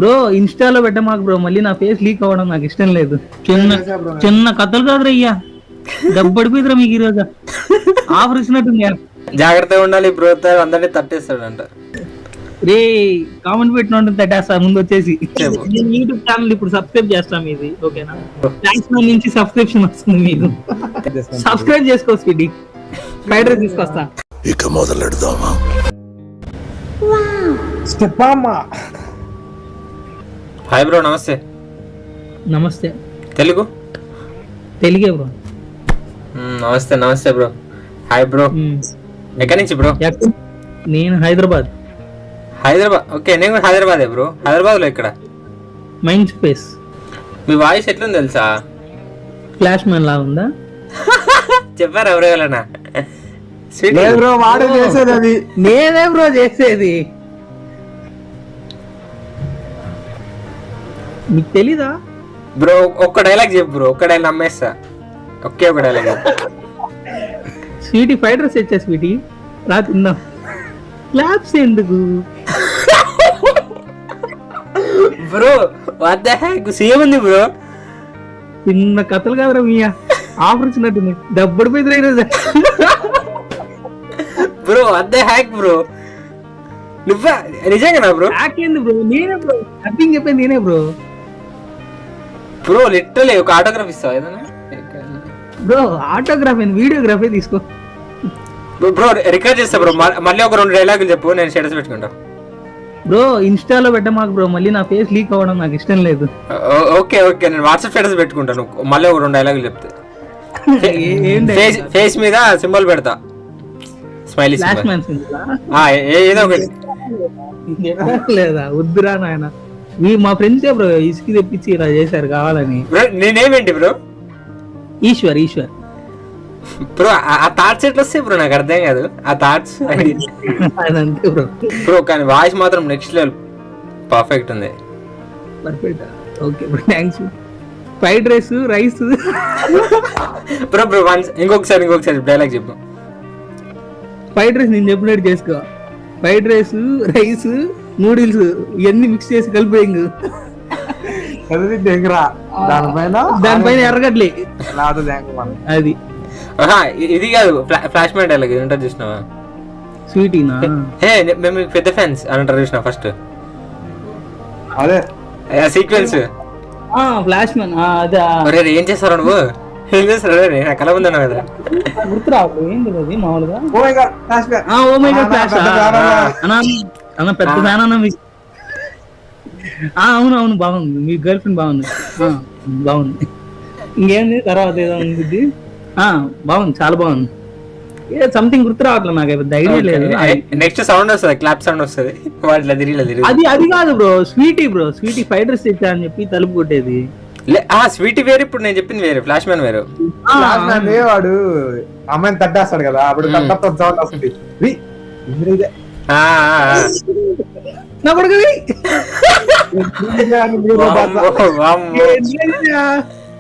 Bro ఇన్స్టాలో పెట్టమాకు bro, మళ్ళీ నా ఫేస్ లీక్ అవ్వడం నాకు ఇష్టం లేదు. చిన్న చిన్న కథలు కాదురా అయ్యా, దెబ్బడిపోయిద్రా మీకు ఈరోజు. ఆఫర్ ఇచ్చినట్టుంది. జాగ్రత్తగా ఉండాలి బ్రో, అందరినీ తట్టేస్తాడంట. రే కామెంట్ పెట్టిన తట్టేస్తా ముందు వచ్చేసి. నేను యూట్యూబ్ ఛానల్ ఇప్పుడు సబ్స్క్రైబ్ చేస్తాం ఇది, ఓకేనా? థ్యాంక్స్ నుంచి సబ్స్క్రిప్షన్ వస్తుంది మీకు. సబ్స్క్రైబ్ చేసుకో స్వీటీ. ఫ్రైడ్ రైస్ తీసుకొస్తా. ఇక మొదలెడదామా? హాయ్ బ్రో, నమస్తే. నమస్తే. తెలుగే బ్రో. నమస్తే నమస్తే బ్రో. Hi bro. ఎక్కడి నుంచి బ్రో? నేను హైదరాబాద్. ఓకే, నేను కూడా హైదరాబాదే బ్రో. హైదరాబాద్ లో ఇక్కడ మైండ్ స్పేస్. మీ వాయిస్ ఎట్లుంది తెలుసా? ఫ్లాష్ మ్యాన్ లా ఉందా? చెప్పారు ఎవరైనా? బ్రో వాడే చేసేది అది. నేనే బ్రో చేసేది, మీకు తెలీదా బ్రో? ఒక్క డైలాగ్ చెప్పు బ్రో, ఒక్క డైలాగ్ నమ్మేస్తా. ఒకే ఒక డైలాగ్. స్వీటీ ఫ్రైడ్ రైస్ తెచ్చా స్వీటీ, రా తిందాం. క్లాప్స్ ఎందుకు bro? What the heck, same ఉంది బ్రో. చిన్న కథలు కాదురా మీయా, ఆఫర్ ఇచ్చినట్టుంది. దెబ్బడిపోయింది ఈరోజు. Bro what the heck bro, నువ్వా నిజంగా బ్రో? హ్యాక్ ఏంది బ్రో? నేనే బ్రో, నథింగ్ చెప్పింది నేనే బ్రో. బ్రో లిటరలీ ఒక ఆటోగ్రాఫ్ ఇస్తావా ఏదైనా? బ్రో ఆటోగ్రాఫ్ ఏంది, వీడియోగ్రఫీ తీసుకో. బ్రో రికార్డ్ చేస్తా బ్రో, మళ్ళీ ఒక 2 డైలాగులు చెప్పు, నేను స్టేటస్ పెట్టుకుంటా. బ్రో ఇన్స్టాలో పెట్టమాకు బ్రో, మళ్ళీ నా ఫేస్ లీక్ అవ్వడం నాకు ఇష్టం లేదు. ఓకే ఓకే, నేను వాట్సాప్ స్టేటస్ పెట్టుకుంటాను. మళ్ళీ ఒక 2 డైలాగులు చెప్తే ఫేస్ మీద సింబల్ పెడతా, స్మైలీ ఏదో ఒకటి. లేదా వద్దురా నాయన, మా ఫ్రెండ్సే బ్రో ఇసుకి తెప్పించి ఇలా చేశారు కావాలని. నేనేమేంటి బ్రో? ఈశ్వర్ బ్రో ఆ థాట్స్ ఎట్లా వస్తాయి బ్రో? నాకు అర్థం కాదు ఆ థాట్స్. అదంతే బ్రో. బ్రో కానీ వాయిస్ మాత్రం నెక్స్ట్ లెవెల్, పర్ఫెక్ట్ ఉంది. Perfect. Okay bro, thanks. Fried rice bro ఇంకొకసారి డైలాగ్ చెప్పు. ఫ్రైడ్ రైస్ నేను చెప్పినట్టు చేసుకో. ఫ్రైడ్ రైస్, నూడిల్స్ ఇవన్నీ మిక్స్ చేసి కలిపేయింగ్. దానిపైన ఎర్రగడ్లే అది. ఇది కాదు, ఫ్లాష్ మ్యాన్ డైలాగ్ ఏంటో చూసినావా? స్వీటీనా? మేము పెద్ద ఫ్యాన్స్ అని అంటారు చూసినా ఫస్ట్ అదే సీక్వెన్స్. ఫ్లాష్ మ్యాన్ అదే. ఏం చేస్తారు నువ్వు? ఏం చేస్తారు? నాకు కల ఉందన్నా కదా, గుర్తు రావు ఏంటి అది మామూలుగా. Oh my God flashback. అన్న పెద్ద ఫ్యాన్ అన్న మీకు. అవును బాగుంది, మీ గర్ల్ ఫ్రెండ్ బాగుంది. ఇంకేంది తర్వాత ఏదో ఉంది. బాగుంది, చాలా బాగుంది. సంథింగ్ గుర్తు రావట్లేదు నాకు, ఐడియా లేదు. నెక్స్ట్ సౌండ్ వస్తుంది, క్లాప్ సౌండ్ వస్తుంది. అది కాదు బ్రో, స్వీటీ ఫ్రైడ్ రైస్ తెచ్చా అని చెప్పి తలుపు కొట్టేది. స్వీటీ వేరు, ఇప్పుడు నేను చెప్పింది వేరే. ఫ్లాష్ మ్యాన్ వేరు. వాడు అమ్మాయిని తట్టేస్తాడు కదా, అప్పుడు సౌండ్ వస్తుంది. నా కొడుకు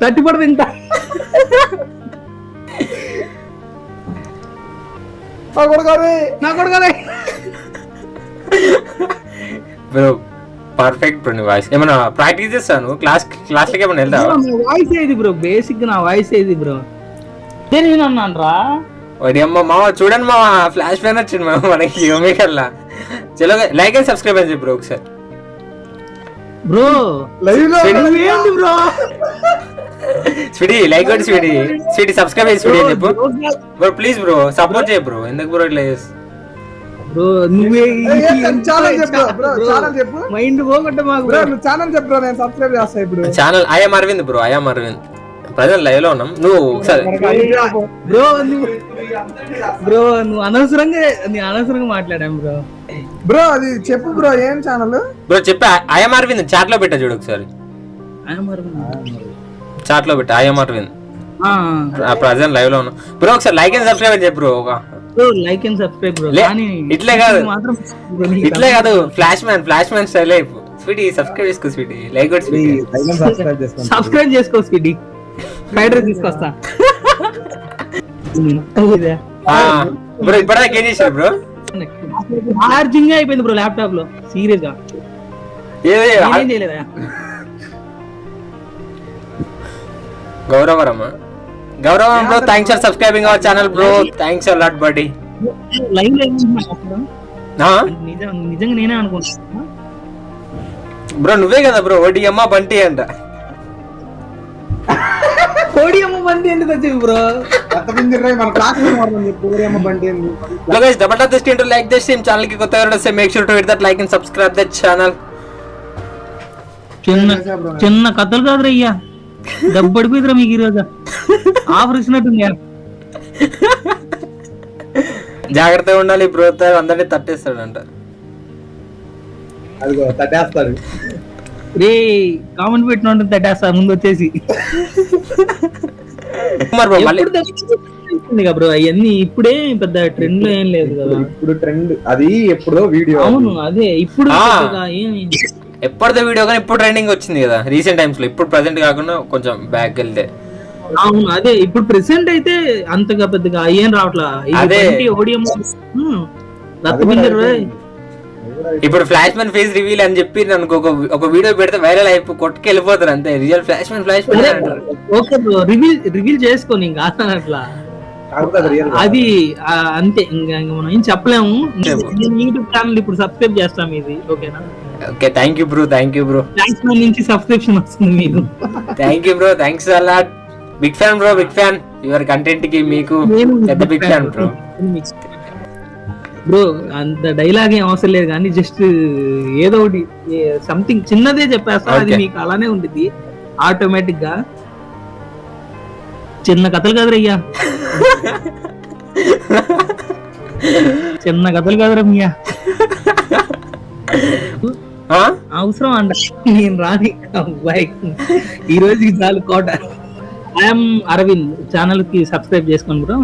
తట్టి పడదు ఇంకా. నా కొడుకు బ్రో పర్ఫెక్ట్ బ్రో. నీ వాయిస్ ఏమన్నా ప్రాక్టీస్ చేస్తాను? క్లాస్లకి ఏమన్నా వెళ్తావా? వాయిస్ ఏది బ్రో? బేసిక్ నా వాయిస్ ఏది బ్రో? నేను అన్నాను రా. వాడి అమ్మ మామ చూడండి మామ, ఫ్లాష్ మ్యాన్ వచ్చింది మామ మనకి యోమికల్లా. చలో లైక్ అండ్ సబ్స్క్రైబ్ అని చెప్పి బ్రో ఒకసారి. బ్రో ఏంటి బ్రో? స్వీటీ లైక్ కొట్టి, స్వీటీ సబ్స్క్రైబ్ చేసి స్వీటీ అని చెప్పు బ్రో. ప్లీజ్ బ్రో సపోర్ట్ చేయ బ్రో. ఎందుకు బ్రో ఇట్లా చేసి? బ్రో నువ్వే మైండ్ పోగొట్ట మాకు. ఛానల్ చెప్పు బ్రో, నేను సబ్స్క్రైబ్ చేస్తా ఇప్పుడు. Channel I'm Aravind bro, I'm Aravind. Present live లో ఉన్నాం. నువ్వు ఒకసారి నువ్వు అనవసరంగా మాట్లాడాం బ్రో. అది చెప్పు బ్రో, ఏం ఛానల్ బ్రో? చెప్పా ఐఎమ్ అరవింద్. చాట్ లో పెట్టా చూడు ఒకసారి, చాట్ లో పెట్టా ఐఎమ్ అరవింద్. ప్రజెంట్ లైవ్ లో ఉన్నాం బ్రో. ఒకసారి లైక్ అండ్ సబ్స్క్రైబ్ చెప్పు bro. Like and subscribe bro. ఇట్లే కాదు, ఫ్లాష్ మ్యాన్ స్టైల్ అయిపో. స్వీటీ సబ్స్క్రైబ్ చేసుకో, స్వీటీ లైక్ కొట్టి, స్వీటీ సబ్స్క్రైబ్ చేసుకో. స్వీటీ ఫ్రైడ్ రైస్ తీసుకొస్తా బ్రో. ఇప్పటిదాకా ఏం చేశారు బ్రో? ఛార్జింగ్ అయిపోయింది బ్రో ల్యాప్టాప్ లో. సీరియస్ గా ఏది నేనేం చేయలేదా? Gauravaram bro, thanks for subscribing our channel bro, thanks a lot బడ్డీ. లైవ్ లో ఏమనుకుంటున్నావు అసలు? నిజంగా నేనే అనుకుంటున్నా. బ్రో నువ్వే కదా బ్రో ఓడియమ్మ బంటి అంట. కోడియమ్మ బండి ఎందుకు వచ్చింది బ్రో? మన క్లాస్ పూరేమ్మ బండి ఏంది? So guys, double tap the screen to like this stream. Channel ki kotta evara make sure to hit that like and subscribe that channel. చిన్న కథలు కాదురా అయ్యా, డబ్బు పడిపోయిద్రా మీకు ఈరోజు. ఆఫర్ ఇచ్చినట్టుంది. జాగ్రత్తగా ఉండాలి బ్రో, అందరినీ తట్టేస్తాడంట. అదిగో తట్టేస్తాడు. రే కామెంట్ పెట్టిన ఉంటుంది తట్టేస్తా ముందు వచ్చేసి. బ్రో అవన్నీ ఇప్పుడే పెద్ద ట్రెండ్ లో ఏం లేదు కదా. ఇప్పుడు ట్రెండ్ అది ఎప్పుడో వీడియో. అవును అదే ఇప్పుడు ఎప్పటిదో వీడియో కానీ ఇప్పుడు ట్రెండింగ్ వచ్చింది కదా రీసెంట్ టైమ్స్ లో. ఇప్పుడు ప్రెసెంట్ కాకుండా కొంచెం బ్యాక్ వెళ్తే. అవును అదే ఇప్పుడు ప్రెసెంట్ అయితే అంతగా పెద్దగా ఏం రావట్లా. ఇప్పుడు ఫ్లాష్ మ్యాన్ ఫేస్ రివీల్ అని చెప్పి నాకు ఒక వీడియో పెడితే వైరల్ అయిపోయి కొట్టుకు వెళ్ళిపోతారు అంతే. Real flash man okay bro, reveal చేసుకోని ఇంకా అట్లా అది అంతే. ఇంకా మనం ఏం చెప్పలేము. యూట్యూబ్ ఛానల్ ఇప్పుడు సబ్స్క్రైబ్ చేస్తాం ఇది, ఓకేనా? Okay thank you bro, thank you bro. Flash man నుంచి సబ్స్క్రిప్షన్ వస్తుంది మీకు. Thank you bro, thanks a lot. Big fan bro, big fan. Your content కి మీకు పెద్ద బిగ్ ఫ్యాన్ బ్రో. బ్రో అంత డైలాగ్ ఏం అవసరం లేదు కానీ జస్ట్ ఏదో ఒకటి సంథింగ్ చిన్నదే చెప్పేస్తా, అది మీకు అలానే ఉంటుంది ఆటోమేటిక్ గా. చిన్న కథలు కాదురయ్యా, చిన్న కథలు కాదురా మీయా. అవసరం అంట నేను రాని అబ్బాయి. ఈ రోజుకి చాలు కోట. ఐఎమ్ అరవింద్. ఛానల్ కి సబ్స్క్రైబ్ చేసుకోండి బ్రో.